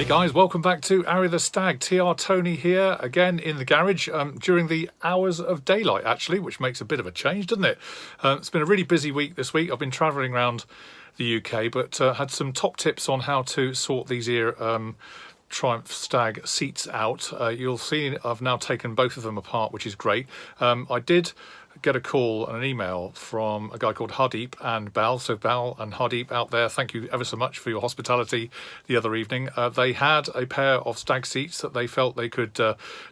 guys, welcome back to Ari the Stag. TR Tony here again in the garage during the hours of daylight actually, which makes a bit of a change, doesn't it? It's been a really busy week this week. I've been travelling around the UK, but had some top tips on how to sort these here Triumph Stag seats out. You'll see I've now taken both of them apart, which is great. I did get a call and an email from a guy called Hardeep and Bal. So Bal and Hardeep out there, thank you ever so much for your hospitality the other evening. They had a pair of stag seats that they felt they could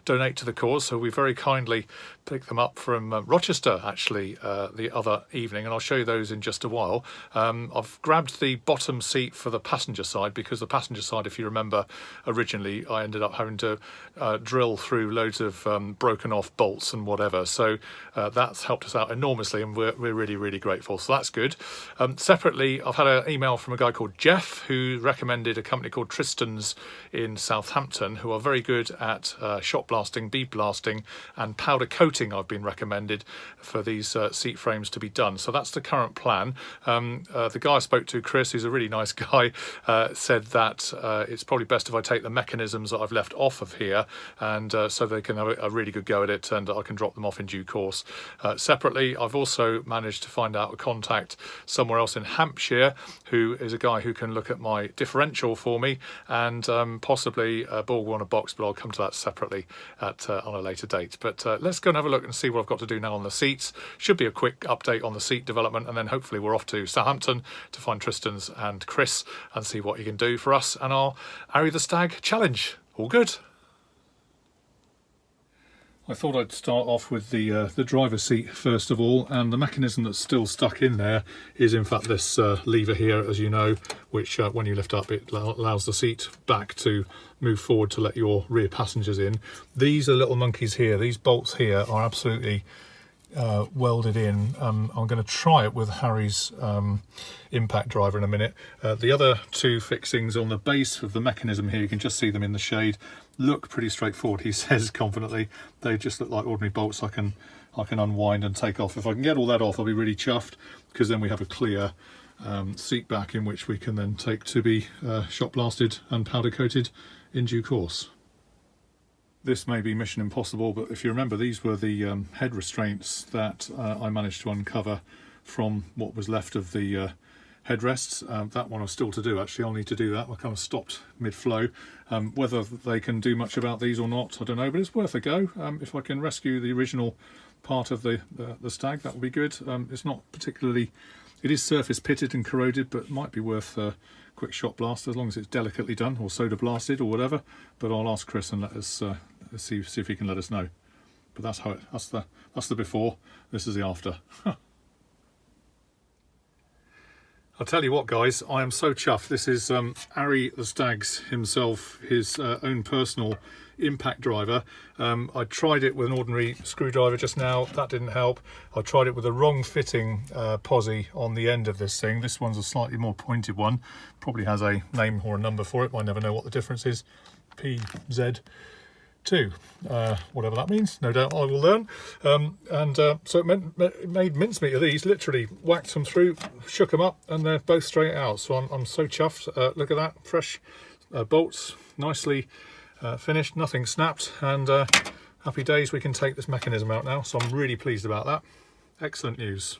donate to the cause, so we very kindly picked them up from Rochester actually the other evening, and I'll show you those in just a while. I've grabbed the bottom seat for the passenger side because the passenger side, if you remember originally, I ended up having to drill through loads of broken off bolts and whatever, so that's helped us out enormously, and we're really grateful, so that's good. Separately, I've had an email from a guy called Jeff who recommended a company called Tristan's in Southampton, who are very good at shot blasting, bead blasting and powder coating. I've been recommended for these seat frames to be done, so that's the current plan. The guy I spoke to, Chris, who's a really nice guy, said that it's probably best if I take the mechanisms that I've left off of here, and so they can have a really good go at it, and I can drop them off in due course. Separately, I've also managed to find out a contact somewhere else in Hampshire who is a guy who can look at my differential for me, and possibly a Borg on a box, but I'll come to that separately at on a later date. But let's go and have a look and see what I've got to do now on the seats. Should be a quick update on the seat development, and then hopefully we're off to Southampton to find Tristan's and Chris and see what he can do for us and our Ari the Stag challenge. All good. I thought I'd start off with the driver's seat first of all, and the mechanism that's still stuck in there is in fact this lever here, as you know, which when you lift up it allows the seat back to move forward to let your rear passengers in. These are little monkeys here, these bolts here are absolutely welded in. I'm going to try it with Harry's impact driver in a minute. The other two fixings on the base of the mechanism here, you can just see them in the shade, look pretty straightforward, he says confidently. They just look like ordinary bolts I can unwind and take off. If I can get all that off, I'll be really chuffed, because then we have a clear seat back in which we can then take to be shot blasted and powder coated in due course. This may be mission impossible, but if you remember, these were the head restraints that I managed to uncover from what was left of the headrests. That one is still to do actually. I'll need to do that. I kind of stopped mid-flow. Whether they can do much about these or not, I don't know, but it's worth a go. If I can rescue the original part of the Stag, that would be good. It's not particularly, it is surface pitted and corroded, but might be worth a quick shot blast as long as it's delicately done, or soda blasted or whatever. But I'll ask Chris and let us see if he can let us know. But that's how that's the before. This is the after. I'll tell you what, guys, I am so chuffed. This is Ari the Stag's himself, his own personal impact driver. I tried it with an ordinary screwdriver just now, that didn't help. I tried it with a wrong fitting posi on the end of this thing. This one's a slightly more pointed one, probably has a name or a number for it, I never know what the difference is. PZ2, whatever that means, no doubt I will learn. So it made mincemeat of these, literally whacked them through, shook them up, and they're both straight out. So I'm so chuffed. Look at that, fresh bolts, nicely finished, nothing snapped, and happy days, we can take this mechanism out now, so I'm really pleased about that. Excellent news.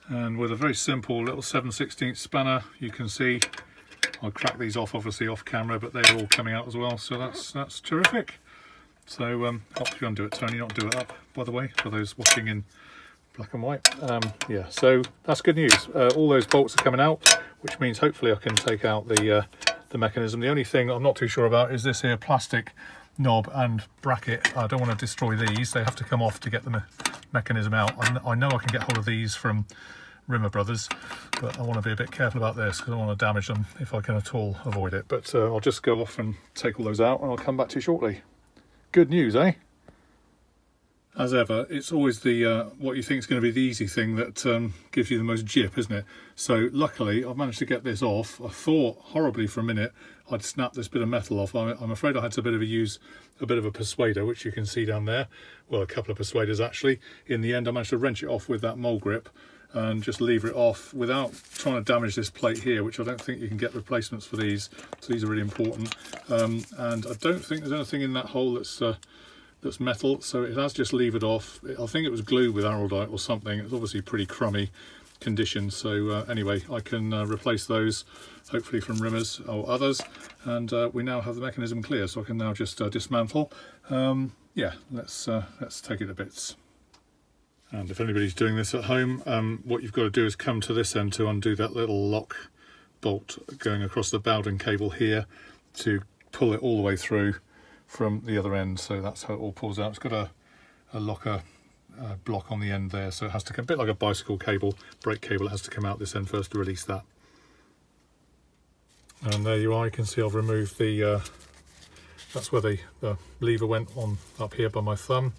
And with a very simple little 7/16 spanner, you can see I'll crack these off obviously off camera, but they're all coming out as well, so that's terrific. So help you undo it, Tony, not do it up, by the way, for those watching in black and white. Yeah, so that's good news. All those bolts are coming out, which means hopefully I can take out the mechanism. The only thing I'm not too sure about is this here plastic knob and bracket. I don't want to destroy these, they have to come off to get the mechanism out. I know I can get hold of these from Rimmer Brothers, but I want to be a bit careful about this because I don't want to damage them if I can at all avoid it. But I'll just go off and take all those out, and I'll come back to you shortly. Good news, eh? As ever, it's always the what you think is going to be the easy thing that gives you the most jip, isn't it? So luckily I've managed to get this off. I thought horribly for a minute I'd snap this bit of metal off. I'm afraid I had to use a bit of a persuader, which you can see down there. Well, a couple of persuaders actually. In the end I managed to wrench it off with that mole grip, and just lever it off without trying to damage this plate here, which I don't think you can get replacements for these, so these are really important. And I don't think there's anything in that hole that's metal, so it has just levered off. I think it was glue with araldite or something. It's obviously pretty crummy condition, so anyway, I can replace those hopefully from Rimmers or others, and we now have the mechanism clear, so I can now just dismantle. Yeah, let's take it to bits. And if anybody's doing this at home, what you've got to do is come to this end to undo that little lock bolt going across the Bowden cable here to pull it all the way through from the other end. So that's how it all pulls out. It's got a locker block on the end there, so it has to come a bit like a bicycle cable, brake cable. It has to come out this end first to release that. And there you are. You can see I've removed the that's where the lever went on up here by my thumb.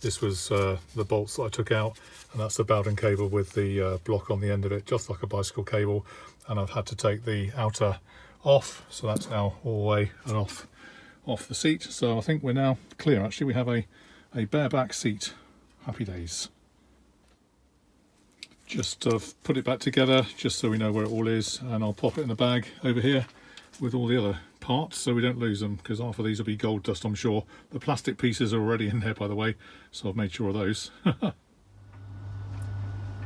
This was the bolts that I took out, and that's the Bowden cable with the block on the end of it, just like a bicycle cable. And I've had to take the outer off, so that's now all the way and off the seat. So I think we're now clear. Actually, we have a bareback seat. Happy days. Just put it back together just so we know where it all is, and I'll pop it in the bag over here with all the other parts so we don't lose them, because half of these will be gold dust, I'm sure. The plastic pieces are already in there, by the way, so I've made sure of those.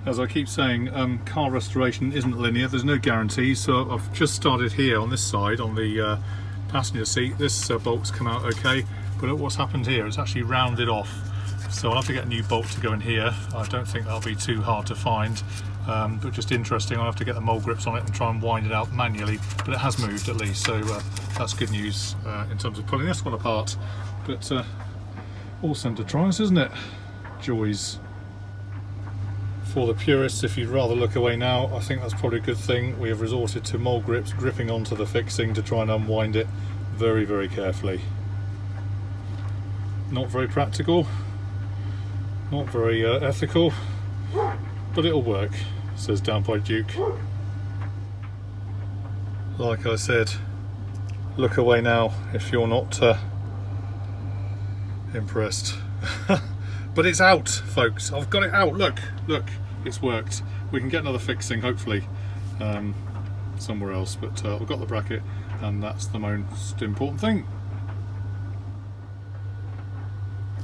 As I keep saying, car restoration isn't linear. There's no guarantees, so I've just started here on this side on the passenger seat. This bolt's come out okay, but look what's happened here. It's actually rounded off, so I'll have to get a new bolt to go in here. I don't think that'll be too hard to find, but just interesting. I'll have to get the mole grips on it and try and wind it out manually, but it has moved at least, so that's good news in terms of pulling this one apart. But all centre tries, isn't it? Joys. For the purists, if you'd rather look away now, I think that's probably a good thing. We have resorted to mole grips gripping onto the fixing to try and unwind it very, very carefully. Not very practical, not very ethical, but it'll work, says Downpipe Duke. Like I said, look away now if you're not impressed. But it's out, folks. I've got it out. Look, it's worked. We can get another fixing, hopefully, somewhere else. But I've got the bracket, and that's the most important thing.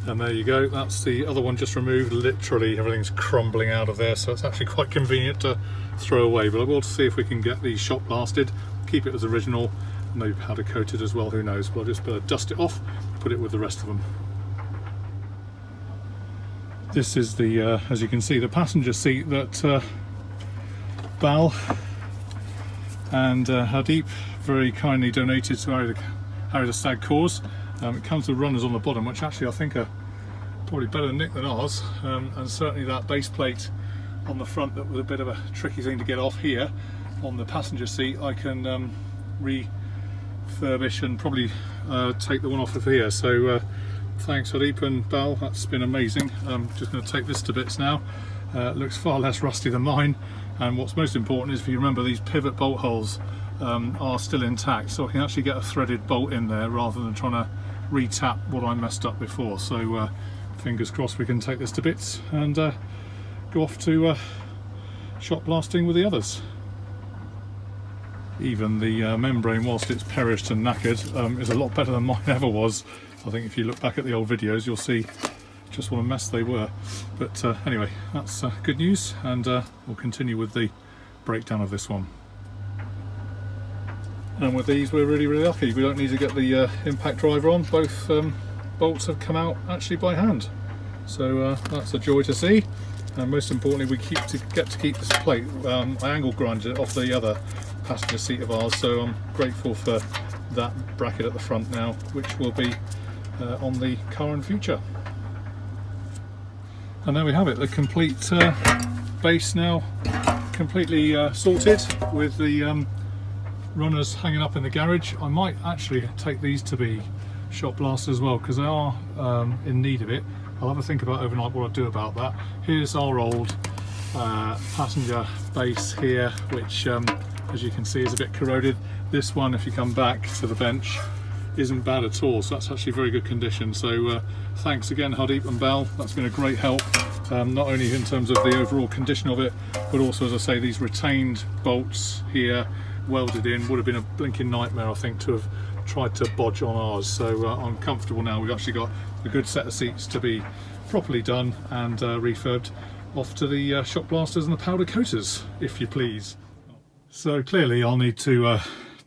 And there you go. That's the other one just removed. Literally, everything's crumbling out of there, so it's actually quite convenient to throw away. But I will see if we can get these shop blasted, keep it as original, maybe powder coated as well. Who knows? But I'll just better dust it off, put it with the rest of them. This is the, as you can see, the passenger seat that Bal and Hardeep very kindly donated to Harry the Stag cause. It comes with runners on the bottom, which actually I think are probably better nick than ours, and certainly that base plate on the front that was a bit of a tricky thing to get off here on the passenger seat, I can refurbish and probably take the one off of here. So thanks Hardeep and Bal, that's been amazing. I'm just going to take this to bits now. It looks far less rusty than mine, and what's most important is if you remember, these pivot bolt holes are still intact, so I can actually get a threaded bolt in there rather than trying to re-tap what I messed up before. So fingers crossed we can take this to bits and go off to shop blasting with the others. Even the membrane, whilst it's perished and knackered, is a lot better than mine ever was. I think if you look back at the old videos, you'll see just what a mess they were. But anyway, that's good news, and we'll continue with the breakdown of this one. And with these, we're really, really lucky. We don't need to get the impact driver on. Both bolts have come out actually by hand. So that's a joy to see. And most importantly, we get to keep this plate. I angle grinded it off the other passenger seat of ours, so I'm grateful for that bracket at the front now, which will be on the car in future. And there we have it, the complete base now completely sorted with the runners hanging up in the garage. I might actually take these to be shop blasted as well, because they are in need of it. I'll have a think about overnight what I'll do about that. Here's our old passenger base here, which as you can see is a bit corroded. This one, if you come back to the bench, isn't bad at all, so that's actually very good condition. So thanks again Hardeep and Bal, that's been a great help. not only in terms of the overall condition of it, but also, as I say, these retained bolts here welded in would have been a blinking nightmare, I think, to have tried to bodge on ours. So I'm comfortable now. We've actually got a good set of seats to be properly done and refurbed. Off to the shock blasters and the powder coaters, if you please. So clearly I'll need to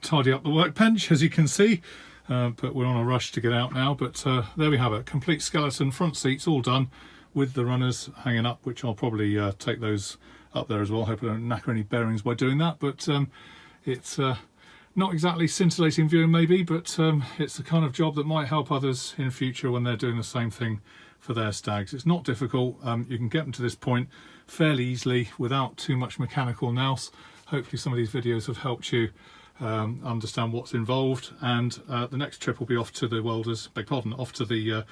tidy up the workbench, as you can see, but we're on a rush to get out now. But there we have it, complete skeleton, front seats all done with the runners hanging up, which I'll probably take those up there as well. Hope I don't knacker any bearings by doing that, but it's not exactly scintillating viewing maybe, but it's the kind of job that might help others in future when they're doing the same thing for their stags. It's not difficult. You can get them to this point fairly easily without too much mechanical nous. Hopefully some of these videos have helped you understand what's involved, and the next trip will be off to the welders, off to the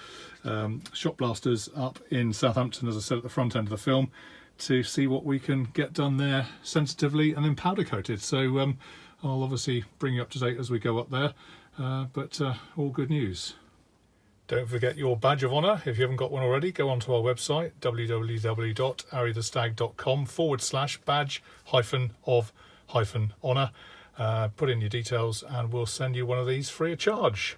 shop blasters up in Southampton, as I said at the front end of the film, to see what we can get done there sensitively and then powder coated. So I'll obviously bring you up to date as we go up there, but all good news. Don't forget your badge of honour. If you haven't got one already, go onto our website, www.arithestag.com/badge-of-honour. Put in your details and we'll send you one of these free of charge.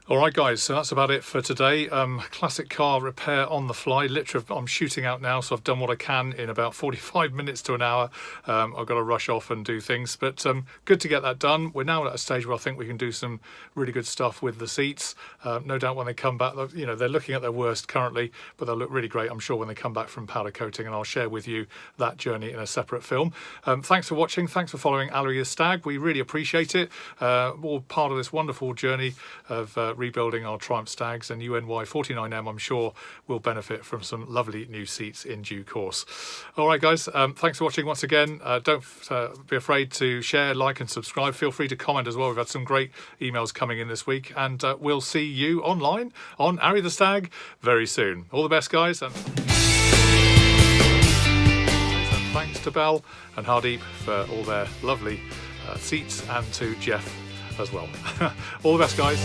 Alright guys, so that's about it for today. Classic car repair on the fly. Literally, I'm shooting out now, so I've done what I can in about 45 minutes to an hour. I've got to rush off and do things, but good to get that done. We're now at a stage where I think we can do some really good stuff with the seats. No doubt when they come back, you know, they're looking at their worst currently, but they'll look really great, I'm sure, when they come back from powder coating, and I'll share with you that journey in a separate film. Thanks for watching. Thanks for following Ari the Stag. We really appreciate it. All part of this wonderful journey of rebuilding our Triumph Stags, and UNY 49M, I'm sure, will benefit from some lovely new seats in due course. All right guys, thanks for watching once again. Don't be afraid to share, like and subscribe. Feel free to comment as well. We've had some great emails coming in this week, and we'll see you online on Ari the Stag very soon. All the best guys, and thanks to Bell and Hardeep for all their lovely seats, and to Jeff as well. All the best guys.